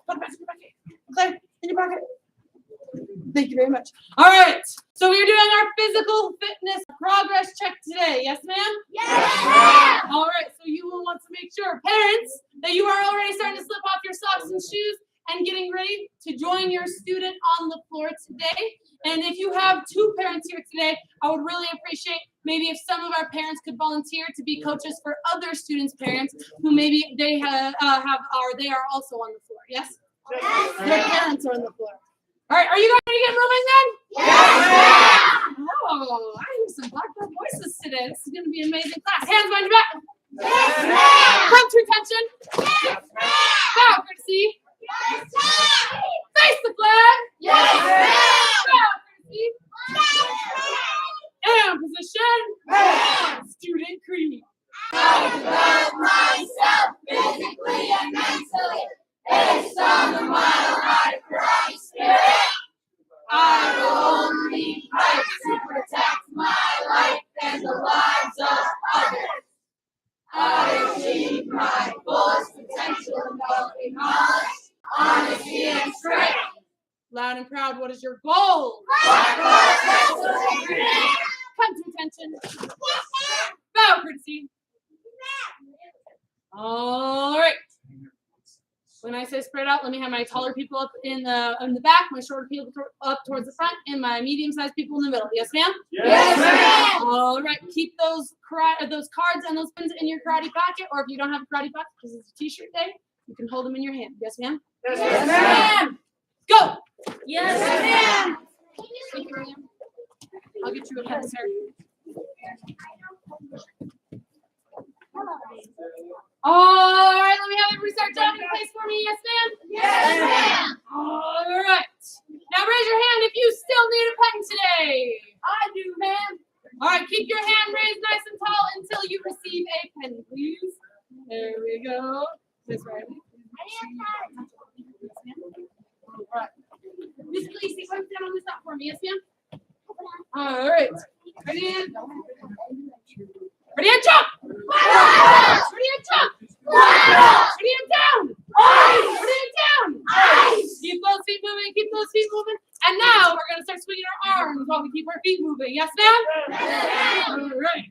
Put it back in your pocket. Claire, in your pocket. Thank you very much. All right. So we're doing our physical fitness progress check today. Yes, ma'am? Yes, ma'am. All right. So you will want to make sure, parents, that you are already starting to slip off your socks and shoes and getting ready to join your student on the floor today. And if you have 2 parents here today, I would really appreciate maybe if some of our parents could volunteer to be coaches for other students' parents who maybe they have they are also on the floor. Yes? Yes, Their parents are on the floor. All right, are you guys ready to get moving then? Yes, ma'am. Oh, I hear some blackbird voices today. This is going to be an amazing class. Hands behind your back. Yes, ma'am. Come to attention. Yes, ma'am. Bow courtesy. Yes, ma'am. Face the flag. Yes, ma'am. Bow courtesy. Yes, And position. ma'am. Student creed. I develop myself physically and mentally based on the mile-high Christ spirit. I will only fight to protect my life and the lives of others. I achieve my fullest potential in developing knowledge, honesty, and strength. Loud and proud, what is your goal? My goal is to Come to attention. Bow courtesy. All right. When I say spread out, let me have my taller people up in the back, my shorter people up towards the front, and my medium-sized people in the middle. Yes, ma'am? Yes, ma'am. All right. Keep those cards and those pins in your karate pocket, or if you don't have a karate pocket because it's a t-shirt day, you can hold them in your hand. Yes, ma'am? Yes, ma'am. Go! Yes, ma'am. Thank you, ma'am. I'll get you a pen, sir. All right, let me have everybody start jumping in place for me. Yes, ma'am? Yes, ma'am. All right. Now raise your hand if you still need a pen today. I do, ma'am. All right, keep your hand raised nice and tall until you receive a pen, please. There we go. This right. All right. Miss Lacey, come down on this up for me. Yes, ma'am? All right. Ready and jump! Ready and jump! Ready and down! Ready and down! Keep those feet moving, keep those feet moving. And now we're going to start swinging our arms while we keep our feet moving. Yes, ma'am? Yes, All right.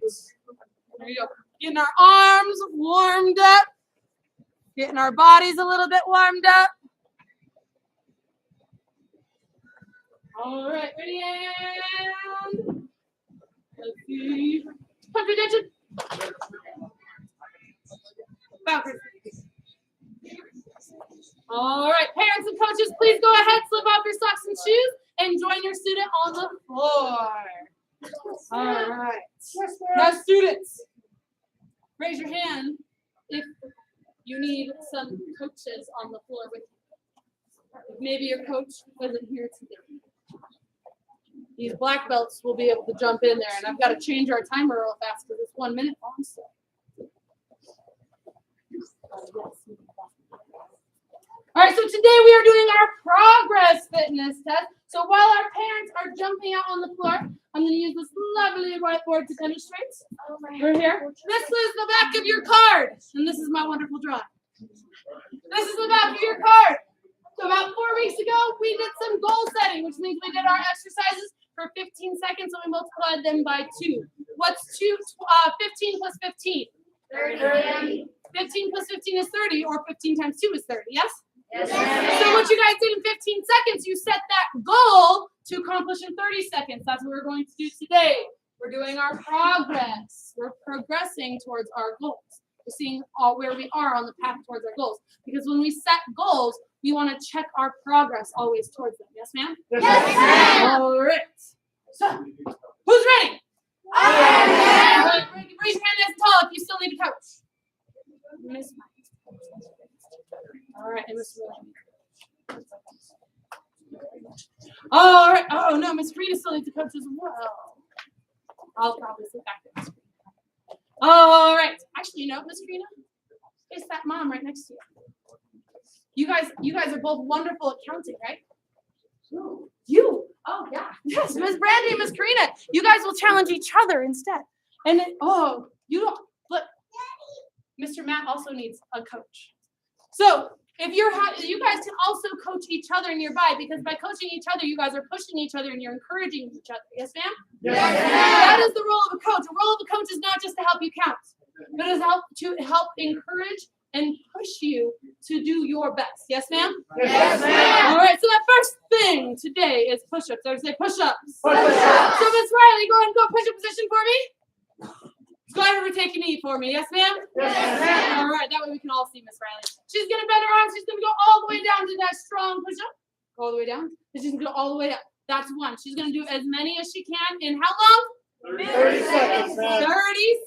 There you go. Getting our arms warmed up. Getting our bodies a little bit warmed up. All right, ready and let's see. Come to attention. Backwards. All right, parents and coaches, please go ahead, slip off your socks and shoes, and join your student on the floor. All right. Now, students, raise your hand if you need some coaches on the floor with you. Maybe your coach wasn't here today. These black belts will be able to jump in there, and I've got to change our timer real fast because it's 1 minute long. So. All right, so today we are doing our progress fitness test. So while our parents are jumping out on the floor, I'm going to use this lovely whiteboard to demonstrate. We're here. This is the back of your card, and this is my wonderful drawing. This is the back of your card. So about 4 weeks ago, we did some goal setting, which means we did our exercises for 15 seconds, and we multiplied them by 2. What's 15 plus 15? 30. 15 plus 15 is 30, or 15 times 2 is 30, yes? Yes, So what you guys did in 15 seconds, you set that goal to accomplish in 30 seconds. That's what we're going to do today. We're doing our progress. We're progressing towards our goals. We're seeing where we are on the path towards our goals. Because when we set goals, we want to check our progress always towards them. Yes, ma'am? Yes, ma'am. All right. So, who's ready? I am. Raise your hand as tall if you still need a coach. Miss. All right, and Miss. All right. Oh no, Miss Rita still needs a coach as well. I'll probably sit back there. All right. Actually, no, Miss Rita, it's that mom right next to you. You guys are both wonderful at counting, right? You. Oh yeah. Yes, Miss Brandy and Miss Karina. You guys will challenge each other instead. And then, you don't. But Mr. Matt also needs a coach. So if that you guys can also coach each other nearby, because by coaching each other, you guys are pushing each other and you're encouraging each other. Yes, ma'am? Yes, ma'am. That is the role of a coach. The role of a coach is not just to help you count, but is to help encourage and push you to do your best. Yes, ma'am? Yes, ma'am. All right, so that first thing today is push-ups. Everybody say push-ups. Push-ups. So Miss Riley, go ahead and go push-up position for me. Go ahead and take a knee for me. Yes, ma'am? Yes, ma'am. All right, that way we can all see Miss Riley. She's going to bend her arms. She's going to go all the way down to that strong push-up. All the way down. And she's going to go all the way up. That's one. She's going to do as many as she can in how long? 30 seconds, ma'am. 30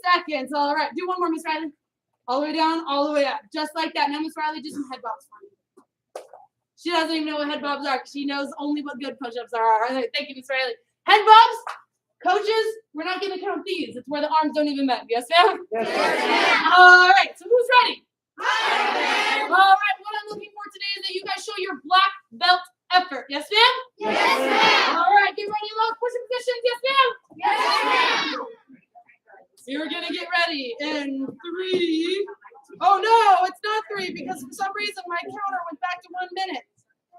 seconds. All right. Do one more, Miss Riley. All the way down, all the way up. Just like that. Now, Miss Riley, do some head bobs for me. She doesn't even know what head bobs are because she knows only what good push-ups are. All right. Thank you, Miss Riley. Head bobs. Coaches, we're not going to count these. It's where the arms don't even bend. Yes, ma'am? Yes, ma'am. All right. So who's ready? Yes, All right. What I'm looking for today is that you guys show your black belt effort. Yes, ma'am? Yes, ma'am. All right. Get ready, low push-up positions. Yes, ma'am? Yes, ma'am. You're going to get ready in 3. Oh, no, it's not 3 because for some reason my counter went back to 1 minute.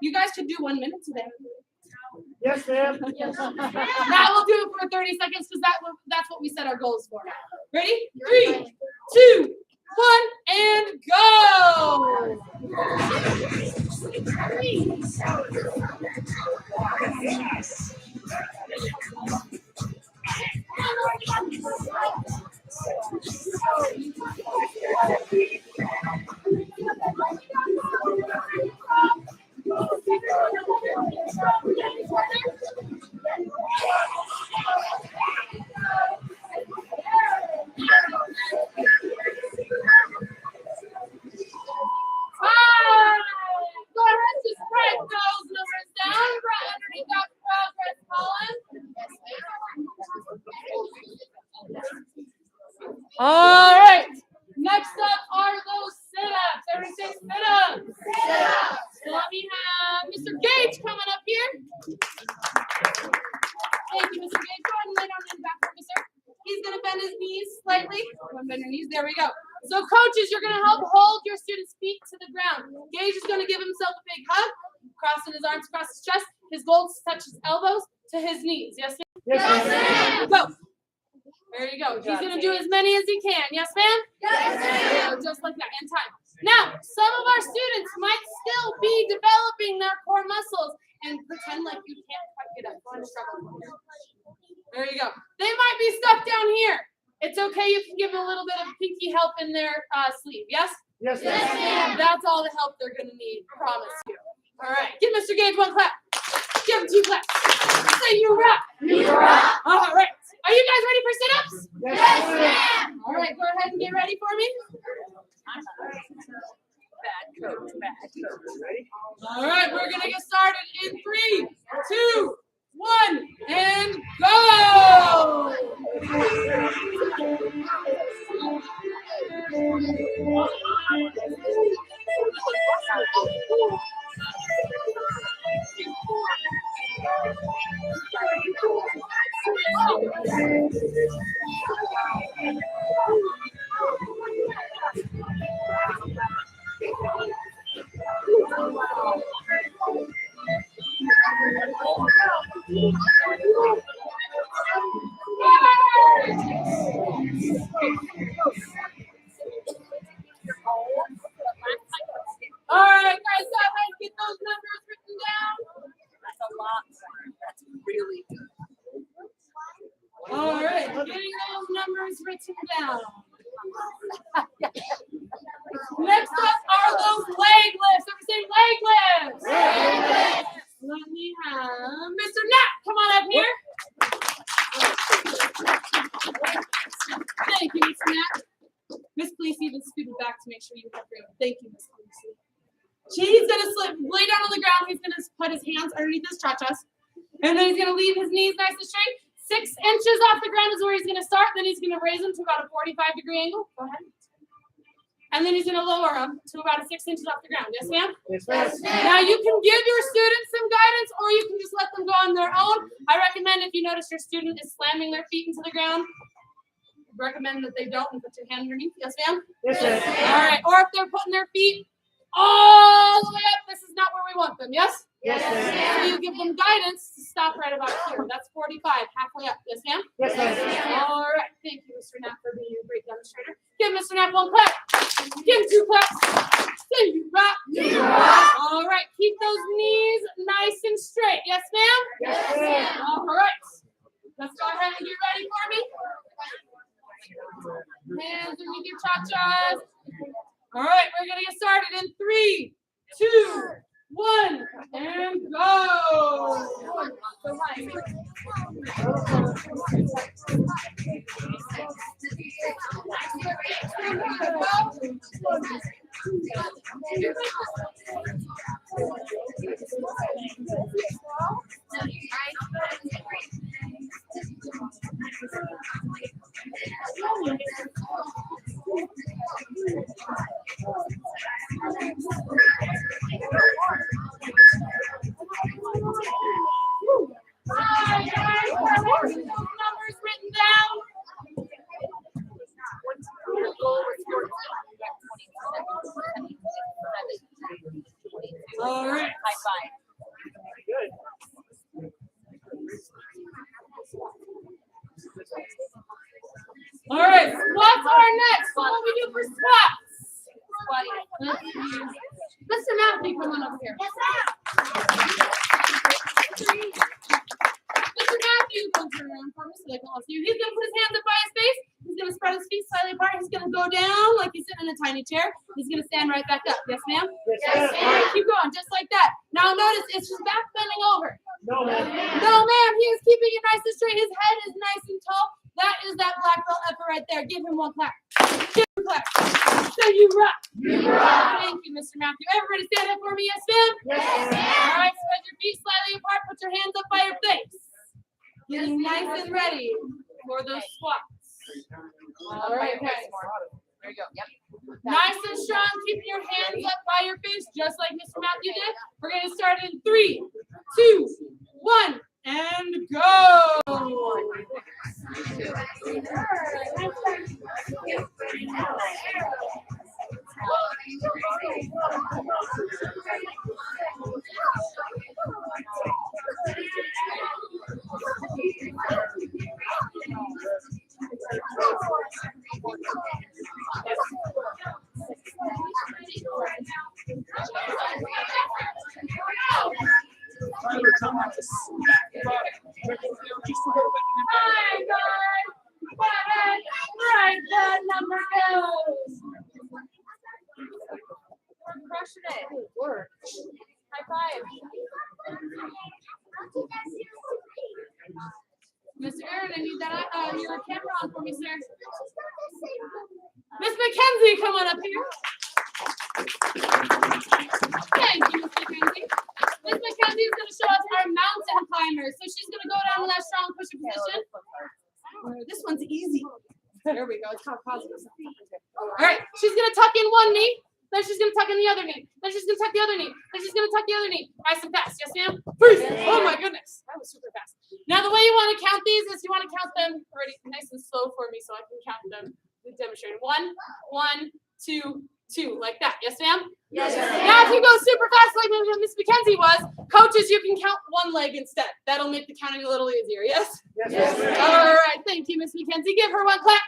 You guys could do 1 minute today. Yes, ma'am. Now we'll do it for 30 seconds because that's what we set our goals for. Ready? 3, 2, 1, and go! Go ahead, just write those numbers down right underneath that progress column. All right. Next up are those sit-ups. Everybody say sit-ups. So let me have Mr. Gage coming up here. Thank you, Mr. Gage. Go ahead and lay down in the back for me, sir. He's going to bend his knees slightly. Go ahead and bend your knees. There we go. So coaches, you're going to help hold your student's feet to the ground. Gage is going to give himself a big hug, crossing his arms across his chest. His goal is to touch his elbows to his knees. Yes, ma'am? Yes, ma'am. Go. There you go. He's going to do as many as he can. Yes, ma'am? Yes, ma'am. Just like that, in time. Now, some of our students might still be developing their core muscles and pretend like you can't quite get up. Go ahead and struggle. There you go. They might be stuck down here. It's okay. You can give a little bit of pinky help in their sleeve. Yes? Yes, ma'am. That's all the help they're going to need. Promise you. All right. Give Mr. Gage 1 clap. Give him 2 claps. Say you rock. You rock. All right. Are you guys ready for sit-ups? Yes, ma'am. All right. Go ahead and get ready for me. Bad coach. Ready? All right. We're going to get started in 3, 2, 1, and go! All right, guys, go ahead and get those numbers written down. That's a lot. That's really good. All right, getting those numbers written down. Next up are those leg lifts. Everybody say leg lifts. Let me have Mr. Knapp come on up here. Thank you, Mr. Knapp. Miss Fleece even scooted back to make sure you have room. Thank you, Miss Fleece. He's going to lay down on the ground. He's going to put his hands underneath his cha-chas. And then he's going to leave his knees nice and straight. 6 inches off the ground is where he's going to start. Then he's going to raise them to about a 45-degree angle. Go ahead. And then he's going to lower them to about 6 inches off the ground. Yes, ma'am? Yes, ma'am. Now, you can give your students some guidance, or you can just let them go on their own. I recommend if you notice your student is slamming their feet into the ground, recommend that they don't and put your hand underneath. Yes, ma'am? Yes, ma'am. All right. Or if they're putting their feet all the way up the them, yes? Yes, So you give them guidance to stop right about here. That's 45, halfway up. Yes, ma'am? Yes, ma'am. All right. Thank you, Mr. Knapp, for being a great demonstrator. Give Mr. Knapp one clap. Give him two claps. Say you rock. You rock. All right. Keep those knees nice and straight. Yes, ma'am? Yes, ma'am. All right. Let's go ahead and get ready for me. Hands underneath your cha-chas. All right, we're going to get started in 3, 2, 1, and go. Hi, guys. Are those numbers written down? All right. High five. All right. Squats are next. What will we do for squats? Mr. Matthew, come on over here. Mr. Matthew, come turn around for me so they can all see you. He's going to put his hands up by his face. He's going to spread his feet slightly apart. He's going to go down like he's sitting in a tiny chair. He's going to stand right back up. Yes, ma'am? Yes, All right, keep going, just like that. Now notice it's his back bending over. No, ma'am. No, ma'am. He is keeping it nice and straight. His head is nice and tall. That is that black belt effort right there. Give him one clap. Give him a clap. Say you rock. You rock. Thank you, Mr. Matthew. Everybody stand up for me. Yes, ma'am? Yes, All ma'am. right, spread your feet slightly apart. Put your hands up by your face. Getting nice and ready for those squats. All right, guys. There you go. Yep. Nice and strong. Keep your hands up by your face, just like Mr. Matthew did. We're going to start in 3, 2, 1, and go. Hi, guys. Right, good number goes. We're crushing it. Work. High five. Mr. Aaron, I need that your camera on for me, sir. Miss Mackenzie, come on up here. Thank you, Miss Mackenzie. Miss Mackenzie is going to show us our mountain climber. So she's going to go down to that strong push-up position. This one's easy. There we go. It's called positive. All right. She's going to tuck in one knee. Then she's going to tuck in the other knee. Then she's going to tuck the other knee. Then she's going to tuck the other knee. Nice and fast. Yes, ma'am? Freeze. Oh, my goodness. That was super fast. Now, the way you want to count these is you want to count them already nice and slow for me so I can count them. We demonstrated 1, 1, 2, 2. Like that. Yes, ma'am? Yes, ma'am. Now, if you go super fast like Miss Mackenzie was, coaches, you can count one leg instead. That'll make the counting a little easier. Yes? Yes, ma'am. All right. Thank you, Miss Mackenzie. Give her one clap.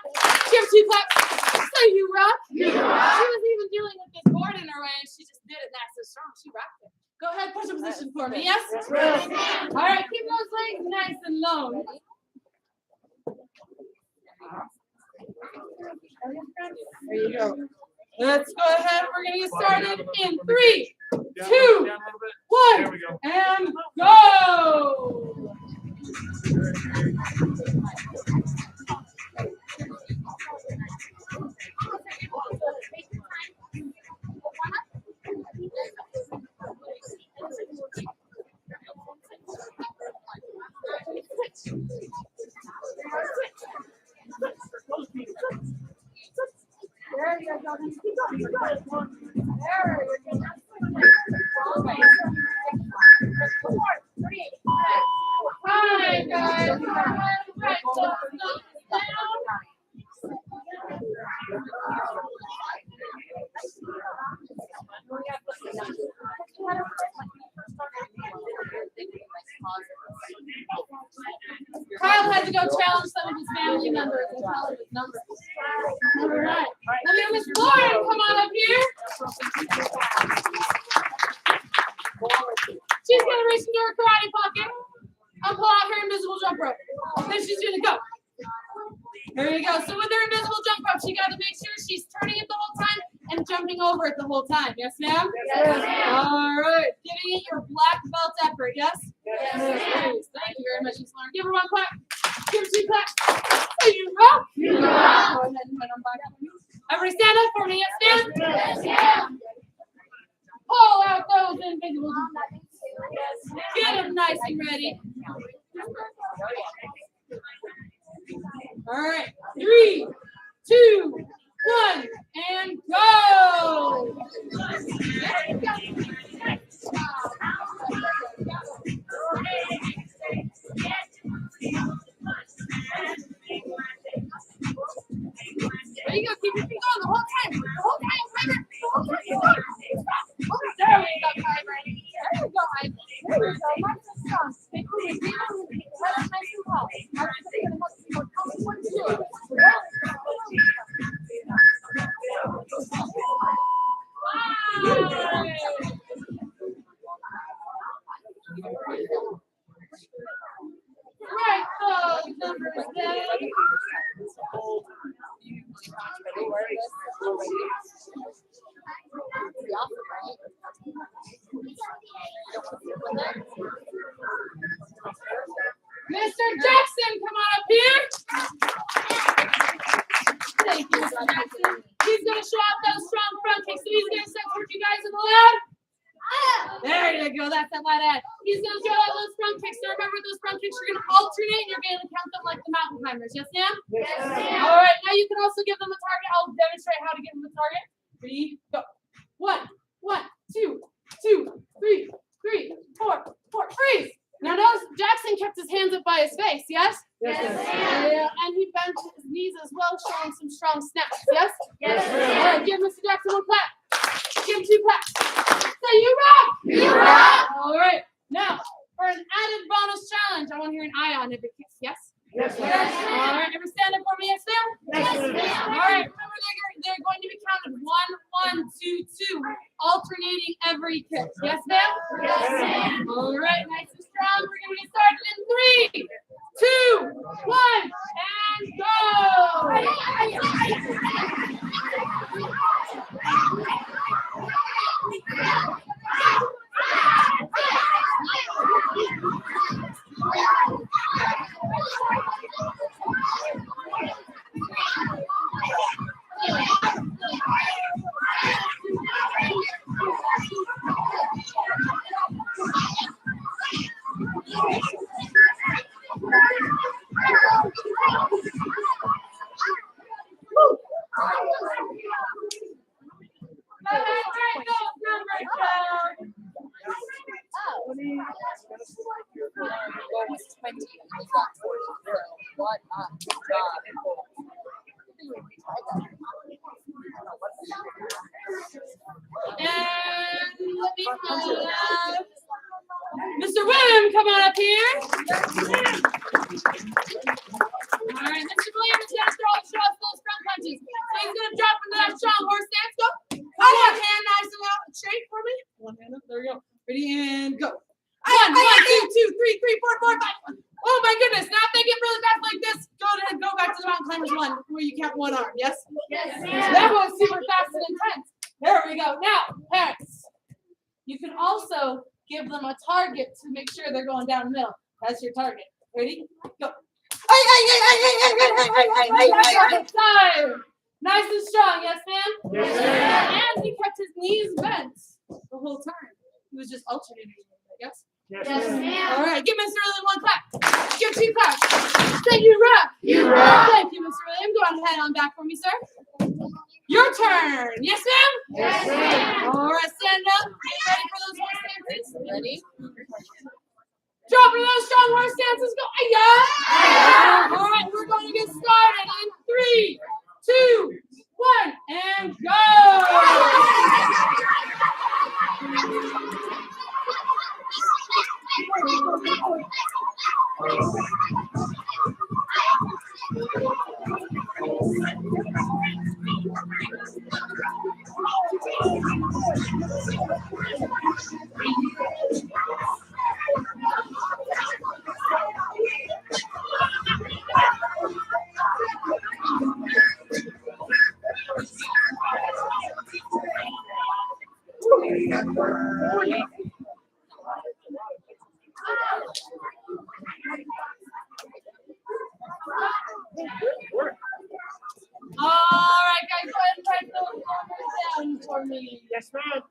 Give her 2 claps. Say you rock. You rock. She was even dealing with this board in her way, and she just did it nice and strong. She rocked it. Go ahead, push a position for me. Yes? Yes, ma'am. All right. Keep those legs nice and long. There you go. Let's go ahead. We're going to get started in 3, 2, 1, There we go. and go. There you go. Keep going. There you go. Hi, guys. Right, so down. Kyle had to go challenge some of his family members and tell him his numbers. All right. Let me have Miss Lauren come on up here. She's going to reach into her karate pocket and pull out her invisible jump rope. Then she's going to go. There you go. So with her invisible jump rope, she got to make sure she's turning it the whole time and jumping over it the whole time. Yes, ma'am? Yes, ma'am. All right. Giving it your black belt effort. Yes? Yes, Yes. ma'am. Thank you very much, Miss Lauren. Give her one clap. Give her two claps. Say you rock. You rock. Go ahead and put them back. Everybody stand up for me. Yes, ma'am? Yes, ma'am. Pull out those invisible jump ropes. Get them nice and ready. All right. 3, 2, 1, and go. There you go. Keep your feet going the whole time. The whole time, Piper. The whole time. There we go, Piper. There we go, Ivy. There we go. Nice and strong. Make room. Let us nice and tall. Our going to help you more. Tell me what to do. Right, those numbers down. Mr. Jackson, come on up here. Thank you, Mr. Jackson. He's going to show off those strong front kicks. So he's going to support you guys in the lab. There you go. That's that light ad. He's going to show off those front kicks. So remember, those front kicks, you're going to alternate and you're going to count them like the mountain climbers. Yes, ma'am? Yes, ma'am. All right. Now you can also give them a target. I'll demonstrate how to give them a target. Ready? Go. 1, 2, 3, 4, freeze. Now notice Jackson kept his hands up by his face, yes? Yes, ma'am. Yeah, and he bent his knees as well, showing some strong snaps, yes? Yes, All ma'am. right, give Mr. Jackson one clap. Give him 2 claps. Say you rock! You rock! All right, now for an added bonus challenge, I want to hear an eye on every kiss, yes? Yes, All ma'am. right, ever stand up for me, yes, ma'am? Yes, ma'am. All right, remember they're going to be counted 1, 1, 2, 2, alternating every kick. Yes, ma'am? Yes, ma'am. All right, nice and strong. We're going to get started in 3, 2, 1, and go. And let me have Mr. William come on up here. All right, Mr. William is going to show us those front punches. So he's going to drop into that strong horse stance. Go. Hold that hand nice and out and straight for me. One hand up. There we go. Ready and go. 1, 1, 2, 2, 3, 4, 4, 5. Oh my goodness. Now if they get really fast like this, go ahead, go back to the mountain climbers 1 where you count 1 arm. Yes? Yes, ma'am. That was super fast and intense. There we go. Now, parents, you can also give them a target to make sure they're going down the middle. That's your target. Ready? Go. Time. Nice and strong. Yes, ma'am? Yes, ma'am. And he kept his knees bent the whole time. He was just alternating, I guess. Yes, ma'am. All right. Give Mr. William 1 clap. Give 2 claps. Say you rock. You rock. Thank you, Mr. William. Go on ahead on back for me, sir. Your turn. Yes, ma'am? Yes, ma'am. All right, stand up. Get ready for those horse stances. Ready? Drop into those strong horse stances. Go. Ay-ya. All right, we're going to get started in 3, 2, 1, and go. All right, guys, go ahead and write those numbers down for me. Yes, ma'am.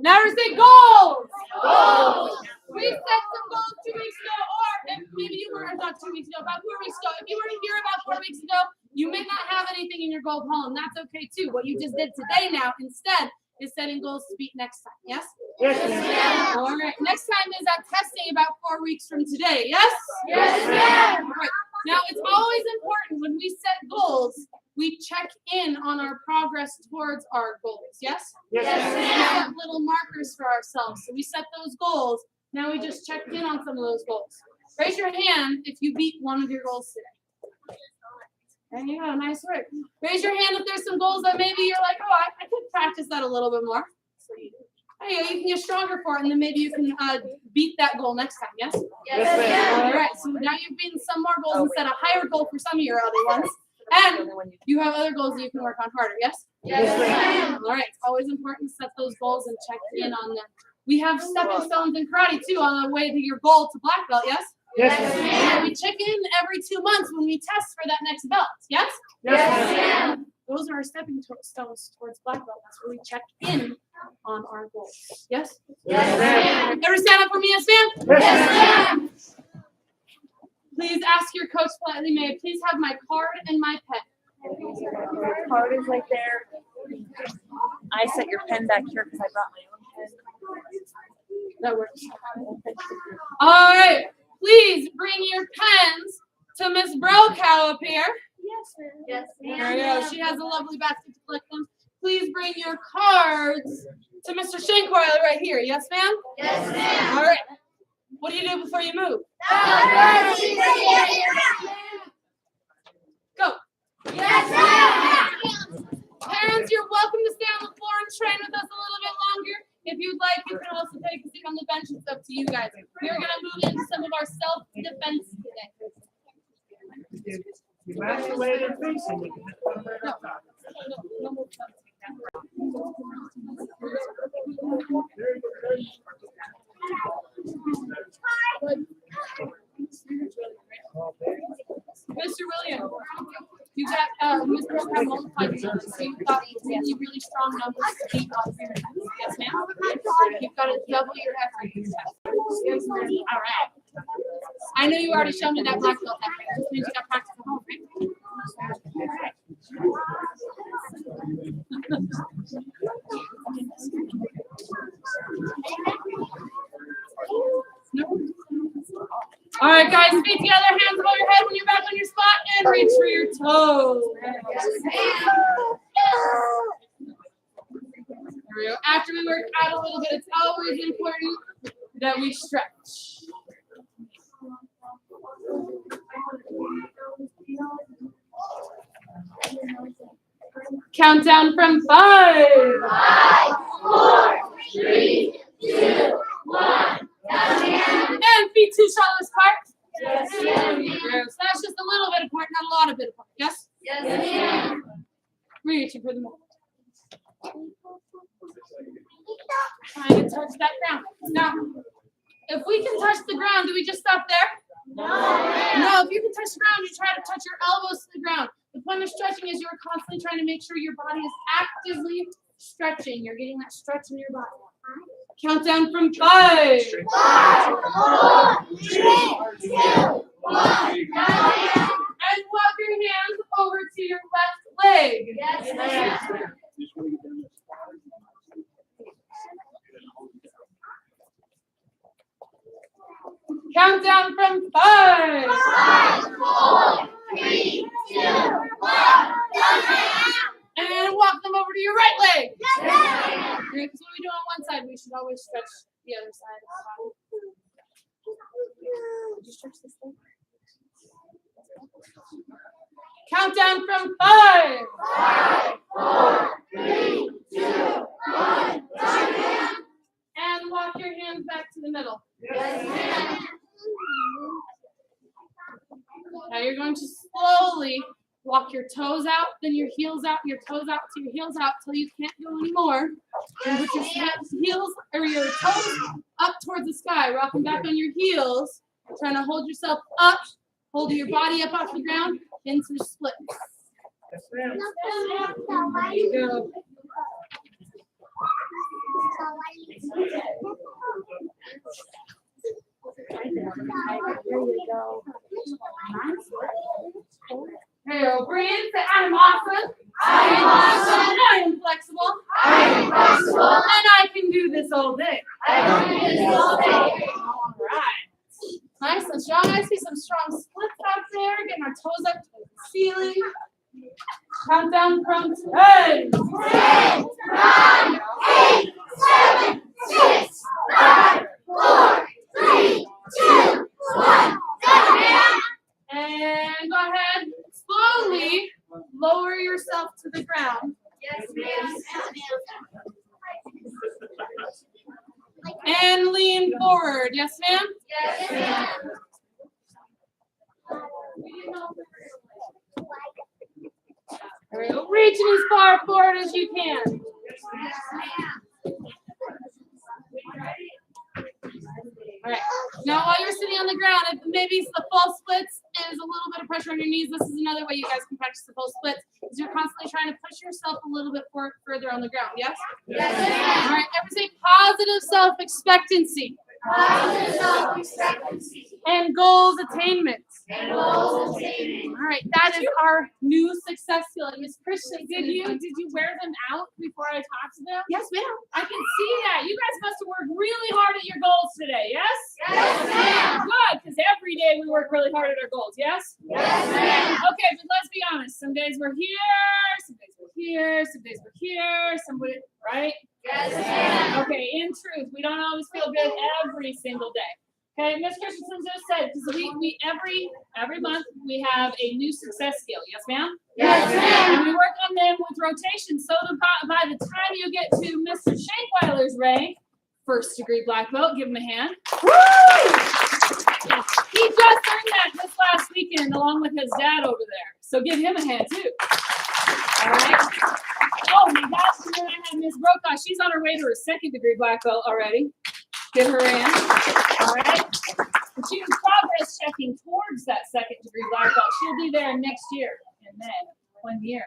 Now we say goals. Goals. We set some goals 2 weeks ago, or if maybe you were not 2 weeks ago, about 4 weeks ago. If you were here about 4 weeks ago, you may not have anything in your goal column. That's okay too. What you just did today now instead is setting goals to beat next time. Yes? Yes, ma'am. All right. Next time is that testing about 4 weeks from today. Yes? Yes, ma'am. All right. Now it's always important when we set goals, we check in on our progress towards our goals. Yes? Yes, Yes, We ma'am. set little markers for ourselves. So we set those goals. Now we just checked in on some of those goals. Raise your hand if you beat one of your goals today. There you go. Nice work. Raise your hand if there's some goals that maybe you're like, oh, I could practice that a little bit more. There you go. You can get stronger for it, and then maybe you can beat that goal next time. Yes? Yes, ma'am. All right. So now you've beaten some more goals and set a higher goal for some of your other ones. And you have other goals that you can work on harder. Yes? Yes, ma'am. All right. It's always important to set those goals and check in on them. We have stepping stones in karate too on the way to your goal to black belt. Yes? Yes, Yes, ma'am. ma'am. We check in every 2 months when we test for that next belt. Yes? Yes, ma'am. Those are our stepping stones towards black belt. That's where we check in on our goals. Yes? Yes, ma'am. Ever stand up for me, yes, ma'am? Yes, ma'am. Please ask your coach politely, may I please have my card and my pen? Your card is right there. I set your pen back here because I brought my own pen. That works. All right. Please bring your pens to Miss Brokow up here. Yes, ma'am. Yes, There you go. She has a lovely basket to collect them. Please bring your cards to Mr. Shankoil right here. Yes, ma'am? Yes, ma'am. All right. What do you do before you move? Go. Yes, ma'am. Parents, you're welcome to stay on the floor and train with us a little bit longer. If you'd like, you can also take a seat on the bench. It's up to you guys. We're going to move into some of our self-defense today. You match the way they're facing. You can just put them right up top. No more stuff. Mr. William, you got Ms. Brokow multiplied numbers, so you've got really, really strong numbers to beat off your test. Yes, ma'am? You've got to double your effort. Yes, ma'am. All right. I know you already showed me that black belt effort. Just means you got practice at home, right? All right, guys, feet together, hands above your head when you're back on your spot, and reach for your toes. There we go. After we work out a little bit, it's always important that we stretch. Countdown from 5. 5, 4, 3, 2, 1. And feet 2 shoulders apart. Yes, ma'am. So that's just a little bit apart, not a lot of bit apart. Yes? Yes, ma'am. Reaching for the moment. Trying to touch that ground. Now, if we can touch the ground, do we just stop there? No. No, if you can touch the ground, you try to touch your elbows to the ground. The point of stretching is you're constantly trying to make sure your body is actively stretching. You're getting that stretch in your body. Countdown from 5. 5, 4, 3, 2, 1. And walk your hands over to your left leg. Yes, ma'am. Countdown from 5. 5, 4, 3, 2, 1. And walk them over to your right leg. Yes, ma'am. Great. So when we do on one side, we should always stretch the other side of the body. Did you stretch this leg? Countdown from 5. 5, 4, 3, 2, 1. And walk your hands back to the middle. Yes, ma'am. Now you're going to slowly walk Walk your toes out, then your heels out, your toes out to your heels out till you can't go anymore. And put your heels or your toes up towards the sky, rocking back on your heels, trying to hold yourself up, holding your body up off the ground into splits. Yes, ma'am. There you go. There you go. Hey, breathe. Say, I'm awesome. I am awesome. I am flexible. I am flexible. And I can do this all day. I can do this all day. All right. Nice and strong. I see some strong splits out there. Getting our toes up to the ceiling. Countdown from 10. 10, 9, 8, 7, 6, 5, 4, 3, 2, 1. And go ahead, slowly lower yourself to the ground. Yes, ma'am. And lean forward. Yes, ma'am? Yes, ma'am. There we go. Reaching as far forward as you can. Yes, ma'am. All right. Now, while you're sitting on the ground, if maybe the full splits is a little bit of pressure on your knees, this is another way you guys can practice the full splits. Is you're constantly trying to push yourself a little bit further on the ground. Yes? Yes, All ma'am. right. Everyone say positive self-expectancy Positive self-expectancy and goals attainment. and goals attainment. All right. That is our new success skill. And Miss Christian, did you wear them out before I talked to them? Yes, ma'am. I can see that. You guys must have worked really hard at your goals today. Yes? Yes, ma'am. Good, because every day we work really hard at our goals. Yes? Yes, ma'am. Okay, but let's be honest. Some days we're here, some days we're here, some days we're here, right? Yes, ma'am. Okay, in truth, we don't always feel good every single day. Okay, Miss Christensen just said, because we every month we have a new success skill. Yes, ma'am? Yes, ma'am. And we work on them with rotation. So by the time you get to Mr. Shankweiler's rank, first degree black belt, give him a hand. Woo! He just earned that this last weekend along with his dad over there. So give him a hand too. All right. Oh my gosh, and then I have Miss Brokaw. She's on her way to her second degree black belt already. Give her a hand. All right. And she was progress checking towards that second degree black belt. She'll be there next year in May. 1 year.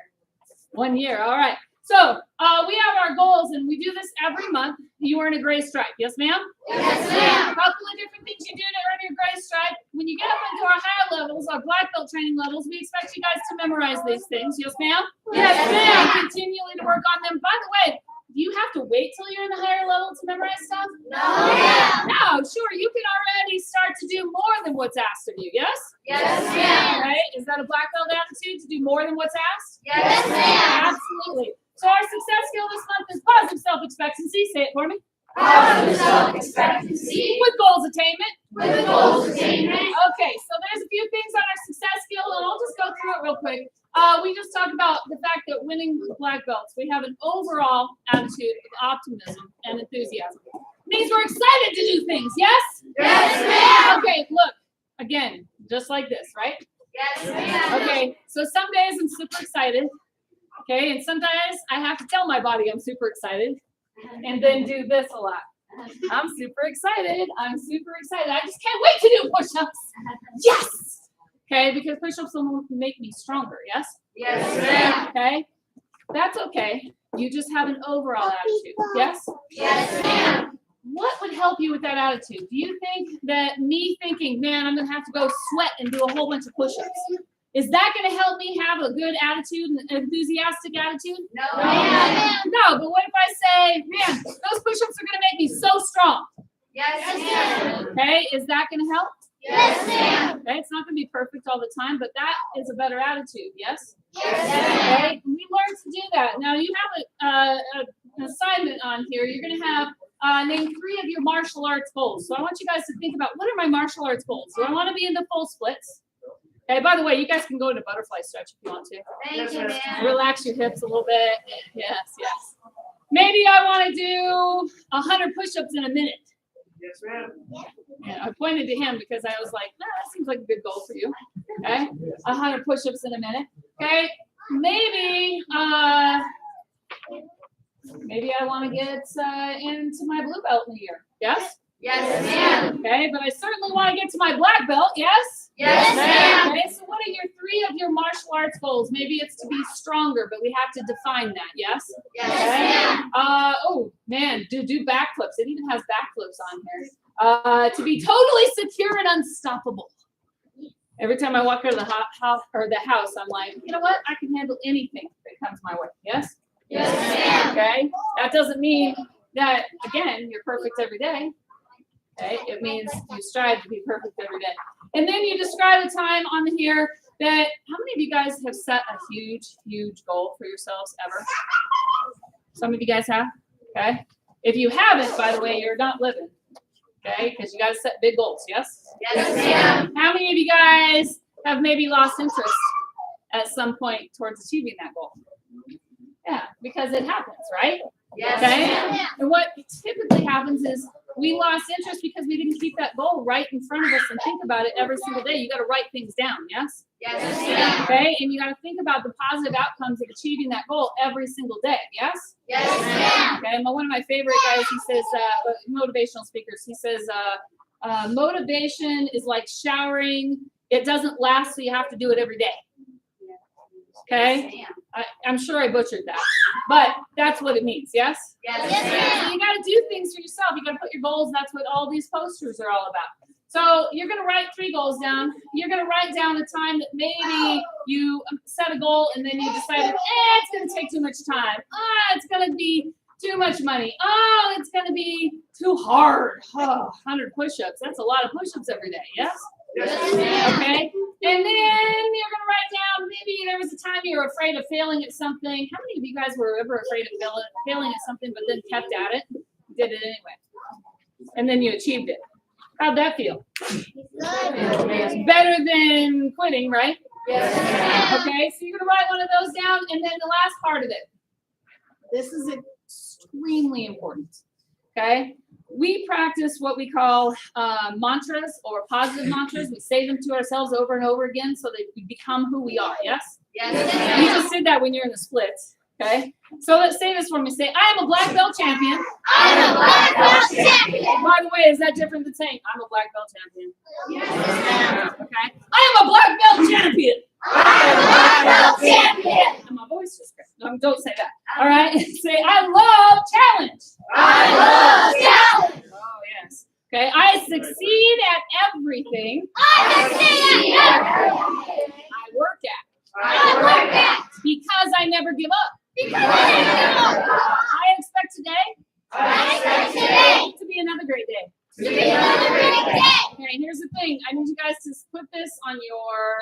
1 year. All right. So we have our goals, and we do this every month. You earn a gray stripe. Yes, ma'am? Yes, ma'am. A couple of different things you do to earn your gray stripe. When you get up into our higher levels, our black belt training levels, we expect you guys to memorize these things. Yes, ma'am? Yes, ma'am. And continually to work on them. By the way, do you have to wait till you're in the higher level to memorize stuff? No, ma'am. No, sure. You can already start to do more than what's asked of you. Yes? Yes, ma'am. Right? Is that a black belt attitude to do more than what's asked? Yes, ma'am. Absolutely. So our success skill this month is positive self-expectancy. Say it for me. Positive self-expectancy With goals attainment. with goals attainment. Okay, so there's a few things on our success skill, and I'll just go through it real quick. We just talked about the fact that winning black belts, we have an overall attitude of optimism and enthusiasm. It means we're excited to do things, yes? Yes, ma'am. Okay, look, again, just like this, right? Yes, ma'am. Okay, so some days I'm super excited. Okay, and sometimes I have to tell my body I'm super excited and then do this a lot. I'm super excited. I'm super excited. I just can't wait to do push-ups. Yes! Okay, because push-ups will make me stronger, yes? Yes, ma'am. Okay? That's okay. You just have an overall attitude, yes? Yes, ma'am. What would help you with that attitude? Do you think that me thinking, man, I'm going to have to go sweat and do a whole bunch of push-ups, is that going to help me have a good attitude, an enthusiastic attitude? No, ma'am. No, but what if I say, man, those push-ups are going to make me so strong? Yes, ma'am. Okay, is that going to help? Yes, ma'am. Okay, it's not going to be perfect all the time, but that is a better attitude, yes? Yes, ma'am. Okay, we learn to do that. Now, you have an assignment on here. You're going to have name 3 of your martial arts goals. So I want you guys to think about, what are my martial arts goals? Do I want to be in the full splits? Okay, by the way, you guys can go into butterfly stretch if you want to. Thank you, ma'am. Relax your hips a little bit. Yes, yes. Maybe I want to do 100 push-ups in a minute. Yes, ma'am. Yeah, I pointed to him because I was like, no, that seems like a good goal for you. Okay, 100 push-ups in a minute. Okay, maybe I want to get into my blue belt in a year. Yes? Yes, ma'am. Okay, but I certainly want to get to my black belt. Yes? Yes, ma'am. Okay, so what are your 3 of your martial arts goals? Maybe it's to be stronger, but we have to define that. Yes? Yes, Okay. ma'am. Oh man, do backflips. It even has backflips on here. To be totally secure and unstoppable. Every time I walk out of the house, I'm like, you know what? I can handle anything that comes my way. Yes? Yes, ma'am. Okay. That doesn't mean that, again, you're perfect every day. Okay. It means you strive to be perfect every day. And then you describe a time on here that, how many of you guys have set a huge, huge goal for yourselves ever? Some of you guys have. Okay. If you haven't, by the way, you're not living. Okay, because you got to set big goals, yes? Yes, ma'am. How many of you guys have maybe lost interest at some point towards achieving that goal? Yeah, because it happens, right? Yes, Okay? ma'am. And what typically happens is we lost interest because we didn't keep that goal right in front of us and think about it every single day. You got to write things down, yes? Yes, ma'am. Okay, and you got to think about the positive outcomes of achieving that goal every single day, yes? Yes, ma'am. Okay, one of my favorite guys, he says, motivational speakers, he says, motivation is like showering. It doesn't last, so you have to do it every day. Okay? I'm sure I butchered that, but that's what it means, yes? Yes, So ma'am. you got to do things for yourself. You got to put your goals. That's what all these posters are all about. So you're going to write 3 goals down. You're going to write down a time that maybe you set a goal and then you decided, it's going to take too much time. It's going to be too much money. It's going to be too hard. 100 push-ups. That's a lot of push-ups every day, yes? Yes, ma'am. Okay. And then you're going to write down, maybe there was a time you were afraid of failing at something. How many of you guys were ever afraid of failing at something but then kept at it? Did it anyway. And then you achieved it. How'd that feel? Good. Better than quitting, right? Yes, ma'am. Okay, so you're going to write one of those down. And then the last part of it. This is extremely important. Okay? We practice what we call mantras or positive mantras. We say them to ourselves over and over again so that we become who we are, yes? Yes, You ma'am. just did that when you're in the splits, okay? So let's say this for me. Say, I am a black belt champion. I'm a black belt champion. By the way, is that different than saying, I'm a black belt champion? Yes, ma'am. Okay? I am a black belt champion. I'm a black belt champion. And my voice just cracked. No, don't say that. All right? Say, I love challenge. I love challenge. Oh, yes. Okay? I succeed at everything I succeed at everything. I work at I work at. because I never give up. Because I never give up. I expect today I expect today to be another great day. to be another great day. Okay, here's the thing. I need you guys to put this on your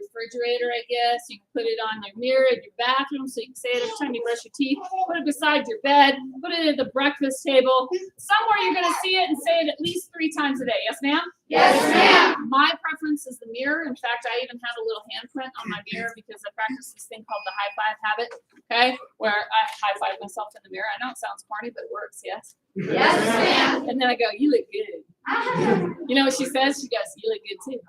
refrigerator, I guess. You can put it on your mirror in your bathroom so you can say it every time you brush your teeth. Put it beside your bed. Put it at the breakfast table. Somewhere you're going to see it and say it at least 3 times a day. Yes, ma'am? Yes, ma'am. My preference is the mirror. In fact, I even have a little handprint on my mirror because I practice this thing called the high five habit, okay, where I high five myself in the mirror. I know it sounds corny, but it works, yes? Yes, ma'am. And then I go, you look good. You know what she says? She goes, you look good too.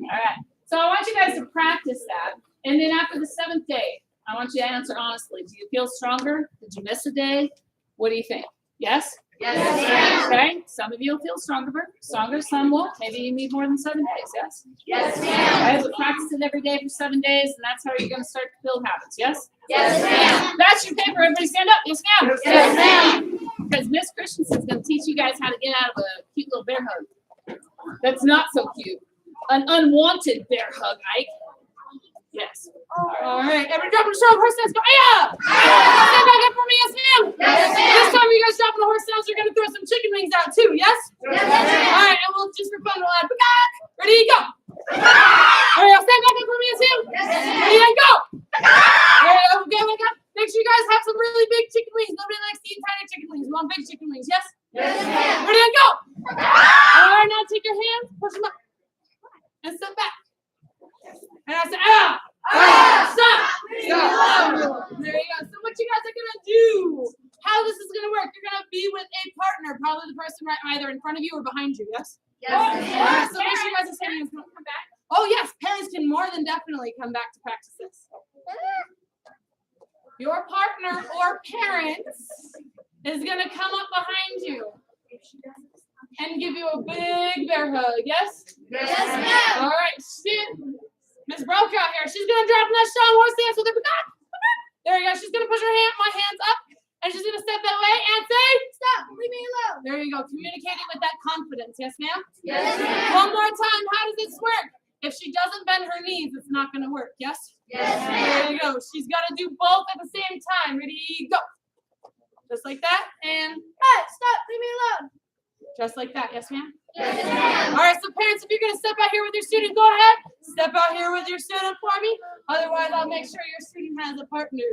All right. So I want you guys to practice that. And then after the 7th day, I want you to answer honestly. Do you feel stronger? Did you miss a day? What do you think? Yes? Yes, ma'am. Okay. Some of you will feel stronger, some won't. Maybe you need more than 7 days, yes? Yes, ma'am. Okay, but practice it every day for 7 days, and that's how you're going to start to build habits, yes? Yes, ma'am. That's your paper. Everybody stand up. Yes, ma'am. Yes, ma'am. Because Miss Christensen's going to teach you guys how to get out of a cute little bear hug. That's not so cute. An unwanted bear hug, Ike. Yes. All right. Everybody drop on the shoulder. Horse stance. Go. Yeah. Stand back up for me. Yes, ma'am. Yes, ma'am. This time you guys drop on the horse stance, you're going to throw some chicken wings out too. Yes? Yes, ma'am. All right. And we'll just for fun, we'll add. Ready, go. All right. I'll stand back up for me. Yes, ma'am. Yes, ma'am. Ready, and go. All right. Okay. Make sure you guys have some really big chicken wings. Nobody likes to eat tiny chicken wings. We want big chicken wings. Yes? Yes, ma'am. Ready, and go. All right. Now take your hands, push them up, and step back. And I say, ah. Stop. There you go. So what you guys are going to do, how this is going to work, you're going to be with a partner, probably the person right either in front of you or behind you, yes? Yes, All ma'am. right, so make sure you guys are standing. Come back. Oh yes, parents can more than definitely come back to practice this. Your partner or parents is gonna come up behind you and give you a big bear hug. Yes? Yes, ma'am. All right, Miss Brokaw here. She's gonna drop that strong horse dance with her. There you go. She's gonna push my hands up, and she's gonna step that way and say, "Stop! Leave me alone." There you go. Communicating with that confidence. Yes, ma'am. Yes, ma'am. One more time. How does this work? If she doesn't bend her knees, it's not gonna work. Yes. Yes, ma'am. There you go. She's got to do both at the same time. Ready, go. Just like that. And, hey, stop. Leave me alone. Just like that. Yes, ma'am? Yes, ma'am. All right, so parents, if you're going to step out here with your student, go ahead. Step out here with your student for me. Otherwise, I'll make sure your student has a partner.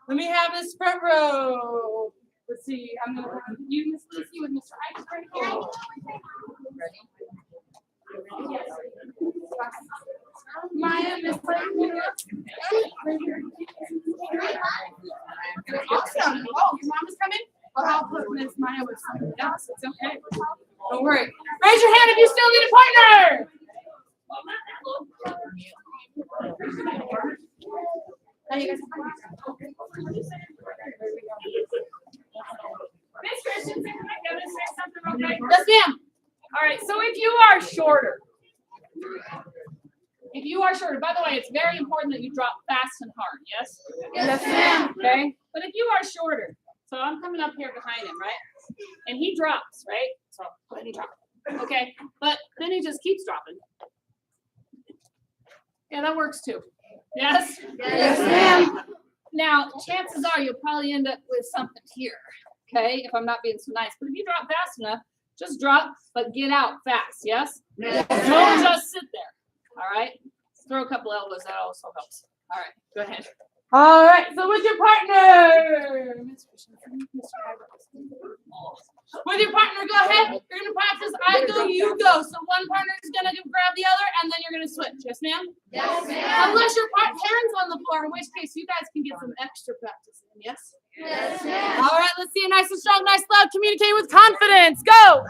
Let me have this front row. Let's see. I'm going to have you, Miss Lucy, with Mr. Ike right here. Yes. Maya, Miss Clayton. Awesome. Oh, your mom is coming? Well, I'll put Miss Maya with somebody else. It's okay. Don't worry. Raise your hand if you still need a partner. Now you guys Miss Christensen, can I go to say something real quick? Yes, ma'am. All right, so if you are shorter, By the way, it's very important that you drop fast and hard, yes? Yes, ma'am. Okay? But if you are shorter, so I'm coming up here behind him, right? And he drops, right? So go ahead and drop. Okay? But then he just keeps dropping. Yeah, that works too. Yes? Yes, ma'am. Now, chances are you'll probably end up with something here, okay? If I'm not being so nice. But if you drop fast enough, just drop, but get out fast, yes? Yes, Don't ma'am. just sit there, all right? Throw a couple elbows, that also helps. All right, go ahead. All right, so with your partner, with your partner, go ahead. You're gonna practice I go, you go. So one partner is gonna grab the other, and then you're gonna switch. Yes, ma'am? Yes, ma'am. Unless your parents on the floor, in which case you guys can get some extra practice in. Yes? Yes, ma'am. All right, let's see a nice and strong, nice, loud, communicate with confidence. Go!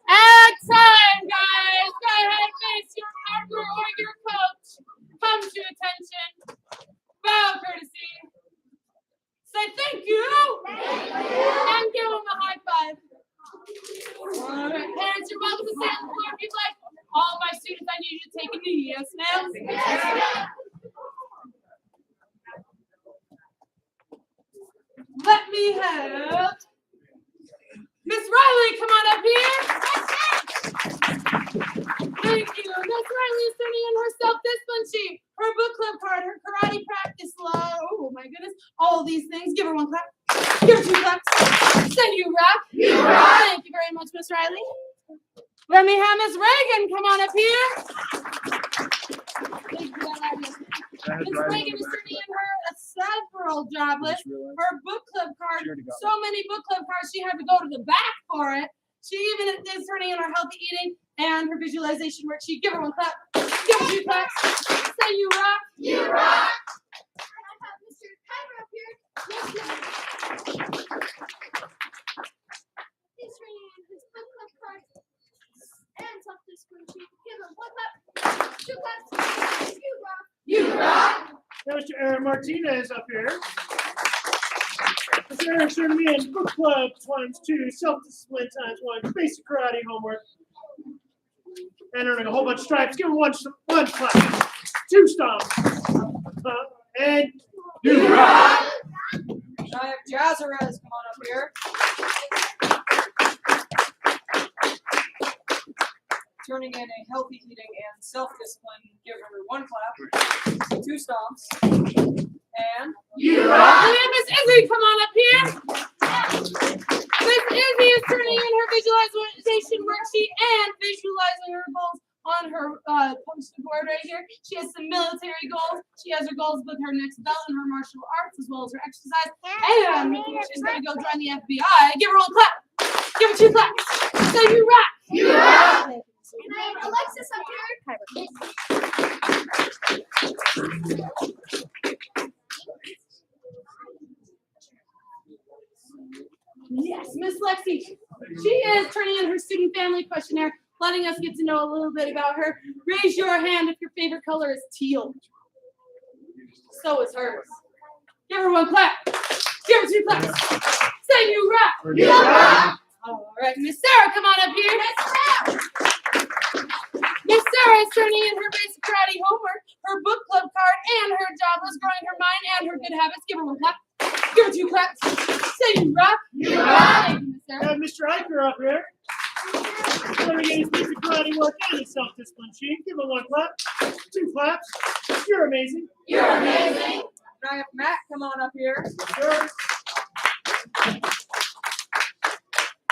Excellent, guys. Go ahead, face your partner or your coach. Come to attention. Bow courtesy. Say thank you. And give them a high five. All right, parents, you're welcome to stay on the floor if you'd like. All my students, I need you to take a knee. Yes, ma'am? Let me have Miss Riley come on up here. Thank you. Miss Riley is turning in her self-discipline sheet, her book club card, her karate practice log. Oh my goodness. All these things. Give her one clap. Give her two claps. Say you rock. You rock. Thank you very much, Miss Riley. Let me have Miss Reagan come on up here. Thank you, I love you. Miss Reagan is turning in her several joblets, her book club card. So many book club cards, she had to go to the back for it. She even is turning in her healthy eating and her visualization worksheet. Give her one clap. Give her two claps. Say you rock. You rock. I have Mr. Kyber up here. Yes, yes. He's training in his book club card and self-discipline sheet. Give him 1 clap, 2 claps. You rock. You rock. Now Mr. Aaron Martinez up here. Mr. Aaron's turning me in book club ×2, self-discipline ×1, basic karate homework. And earning a whole bunch of stripes. Give him one clap, 2 stomps. And you rock. I have Jazzarez come on up here. Turning in a healthy eating and self-discipline. Give her 1 clap, 2 stomps, and You rock. And then Miss Izzy, come on up here. Miss Izzy is turning in her visualization worksheet and visualizing her goals on her poster board right here. She has some military goals. She has her goals with her next belt in her martial arts as well as her exercise. And she's going to go join the FBI. Give her 1 clap. Give her 2 claps. So you rock. You rock. And I have Alexis up here. Yes, Miss Lexi. She is turning in her student family questionnaire, letting us get to know a little bit about her. Raise your hand if your favorite color is teal. So is hers. Give her 1 clap. Give her 2 claps. Say you rock. You rock. All right, Miss Sarah, come on up here. Miss Sarah is turning in her basic karate homework, her book club card, and her jobless, growing her mind and her good habits. Give her 1 clap. Give her 2 claps. Say you rock. You rock. Thank you, Miss I Sarah. have Mr. Eicher up here. Turning in his basic karate work and his self-discipline sheet. Give him 1 clap, 2 claps. You're amazing. You're amazing. I have Matt come on up here. Sure.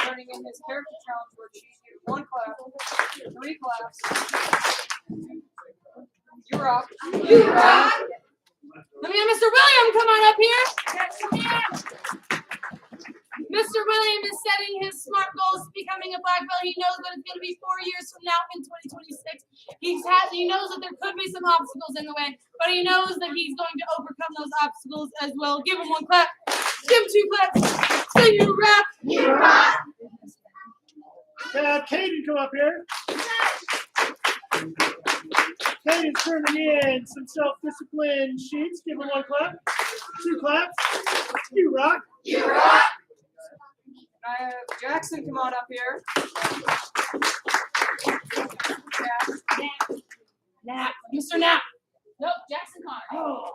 Turning in his character challenge worksheet. Give 1 clap, 3 claps. You rock. You rock. Let me have Mr. William come on up here. Mr. William is setting his SMART goals, becoming a black belt. He knows that it's going to be 4 years from now in 2026. He knows that there could be some obstacles in the way, but he knows that he's going to overcome those obstacles as well. Give him 1 clap. Give him 2 claps. Say you rock. You rock. Caden, come up here. Caden's turning in some self-discipline sheets. Give him 1 clap, 2 claps. You rock. You rock. I have Jackson come on up here. Nap. Mr. Nap. Nope, Jackson Connor. Oh.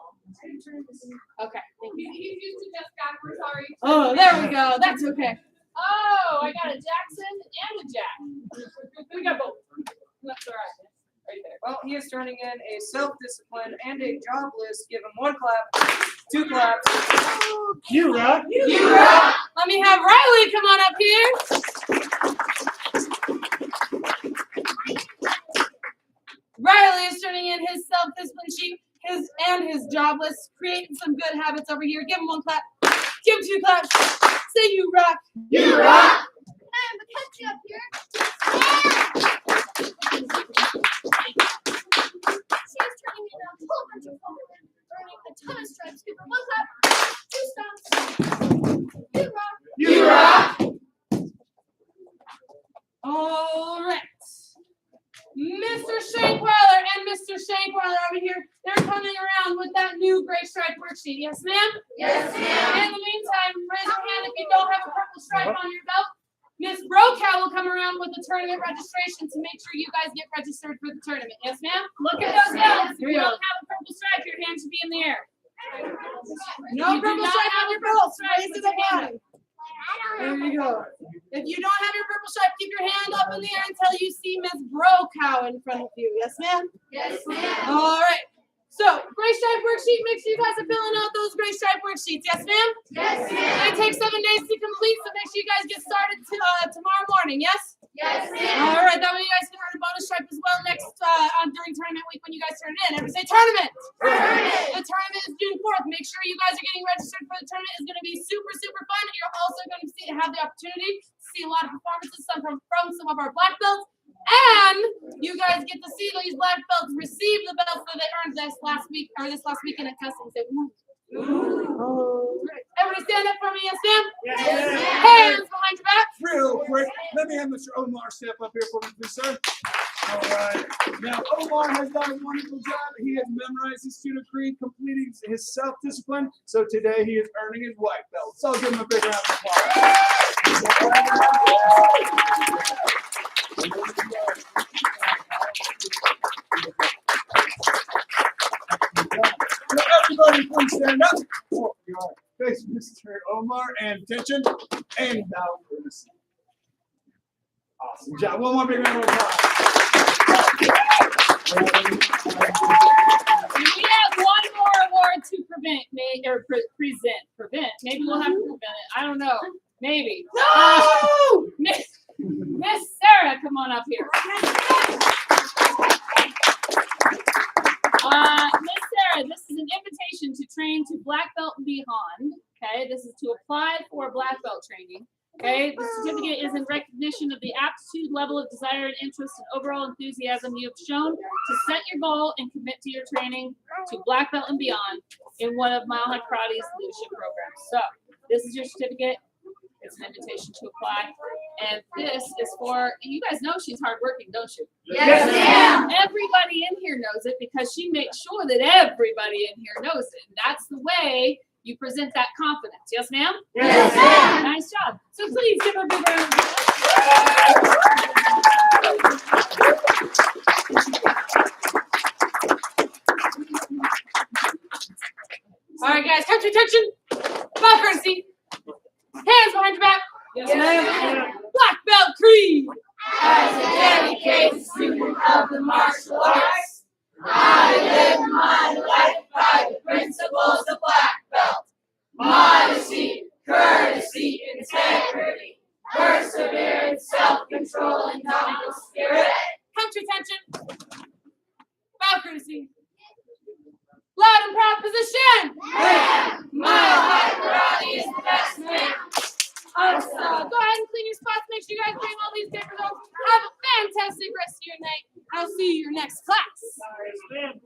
Okay, thank you. You used to just got, we're sorry. Oh, there we go. That's okay. Oh, I got a Jackson and a Jack. We got both. That's all right. Right there. Well, he is turning in a self-discipline and a job list. Give him 1 clap, 2 claps. You rock. You rock. Let me have Riley come on up here. Riley is turning in his self-discipline sheet, his job list, creating some good habits over here. Give him 1 clap. Give him 2 claps. Say you rock. You rock. And I have Mackenzie up here. She's turning in a whole bunch of homework, earning a ton of stripes. Give her 1 clap, 2 stomps. You rock. You rock. All right. Mr. Shankweiler and Mr. Shankweiler over here, they're coming around with that new gray stripe worksheet. Yes, ma'am? Yes, ma'am. In the meantime, raise your hand if you don't have a purple stripe on your belt. Miss Brokow will come around with the tournament registration to make sure you guys get registered for the tournament. Yes, ma'am? Look at those belts. If you don't have a purple stripe, your hand should be in the air. No purple stripe on your belts. Raise it again. There you go. If you don't have your purple stripe, keep your hand up in the air until you see Miss Brokow in front of you. Yes, ma'am? Yes, ma'am. All right. So, gray stripe worksheet, make sure you guys are filling out those gray stripe worksheets. Yes, ma'am? Yes, They ma'am. take 7 days to complete, so make sure you guys get started tomorrow morning. Yes? Yes, ma'am. All right. That way you guys can earn a bonus stripe as well next during tournament week when you guys turn it in. Everybody say tournament. The tournament is June 4th. Make sure you guys are getting registered for the tournament. It's going to be super, super fun. You're also going to have the opportunity to see a lot of performances from some of our black belts. And you guys get to see these black belts receive the belts that they earned this last weekend at customs. Say, ooh. Everybody stand up for me, yes ma'am? Yes, ma'am. Hands behind your back. Real quick, let me have Mr. Omar step up here for me, please, sir. All right. Now, Omar has done a wonderful job. He has memorized his student creed, completing his self-discipline. So today he is earning his white belt. So I'll give him a big round of applause. So everybody, please stand up. Oh, God. Face Mr. Omar and attention and bow for the seat. Awesome job. One more big round of applause. We have one more award to present. Maybe we'll have to prevent it. I don't know. Maybe. No! Miss Sarah, come on up here. Miss Sarah, this is an invitation to train to black belt and beyond. Okay, this is to apply for black belt training. Okay, the certificate is in recognition of the aptitude, level of desire and interest and overall enthusiasm you have shown to set your goal and commit to your training to black belt and beyond in one of Mile High Karate's leadership programs. So this is your certificate. It's an invitation to apply. And this is for, you guys know she's hardworking, don't you? Yes, ma'am. Everybody in here knows it because she makes sure that everybody in here knows it. And that's the way you present that confidence. Yes, ma'am? Yes, ma'am. Nice job. So please give her a big round of applause. All right, guys, catch your attention. Back courtesy. Hands behind your back. Yes, ma'am. Black belt creed. As a dedicated student of the martial arts, I live my life by the principles of black belt. Modesty, courtesy, integrity, perseverance, self-control, and humble spirit. Catch your attention. Bow courtesy. Loud and proud position. Man, Mile High Karate is the best man. Go ahead and clean your spots. Make sure you guys bring all these papers home. Have a fantastic rest of your night. I'll see you your next class. Yes, ma'am.